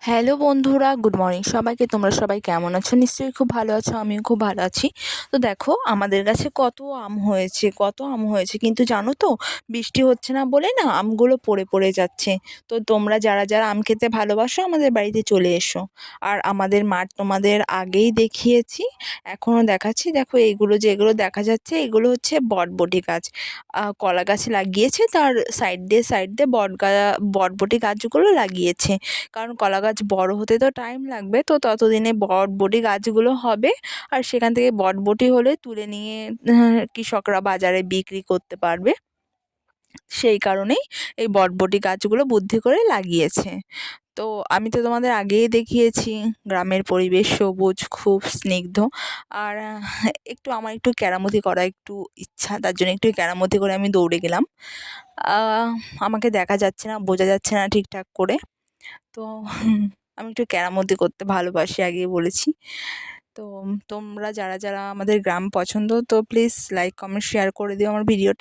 Hello বন্ধুরা, good morning সবাইকে। তোমরা সবাই কেমন আছো? নিশ্চয়ই খুব ভালো আছো, আমিও খুব ভালো আছি। তো দেখো, আমাদের গাছে কত আম হয়েছে, কিন্তু জানো তো, বৃষ্টি হচ্ছে না বলে না আমগুলো পড়ে পড়ে যাচ্ছে। তো তোমরা যারা যারা আম খেতে ভালোবাসো আমাদের বাড়িতে চলে এসো। আর আমাদের মাঠ তোমাদের আগেই দেখিয়েছি, এখনও দেখাচ্ছি। দেখো, যেগুলো দেখা যাচ্ছে এগুলো হচ্ছে বটবটি গাছ। কলা গাছ লাগিয়েছে, তার সাইড দিয়ে বটবটি গাছগুলো লাগিয়েছে। কারণ কলা গাছ বড় হতে তো টাইম লাগবে, তো ততদিনে বটবটি গাছগুলো হবে। আর সেখান থেকে বটবটি হলে তুলে নিয়ে কৃষকরা বাজারে বিক্রি করতে পারবে। সেই কারণেই এই বটবটি গাছগুলো বুদ্ধি করে লাগিয়েছে। তো আমি তো তোমাদের আগেই দেখিয়েছি, গ্রামের পরিবেশ সবুজ, খুব স্নিগ্ধ। আর আমার একটু কেরামতি করা একটু ইচ্ছা, তার জন্য একটু কেরামতি করে আমি দৌড়ে গেলাম। আমাকে দেখা যাচ্ছে না, বোঝা যাচ্ছে না ঠিকঠাক করে। তো আমি একটু কেরামতি করতে ভালোবাসি, আগেই বলেছি। তো তোমরা যারা যারা আমাদের গ্রাম পছন্দ, তো প্লিজ লাইক কমেন্ট শেয়ার করে দিও আমার ভিডিওটা।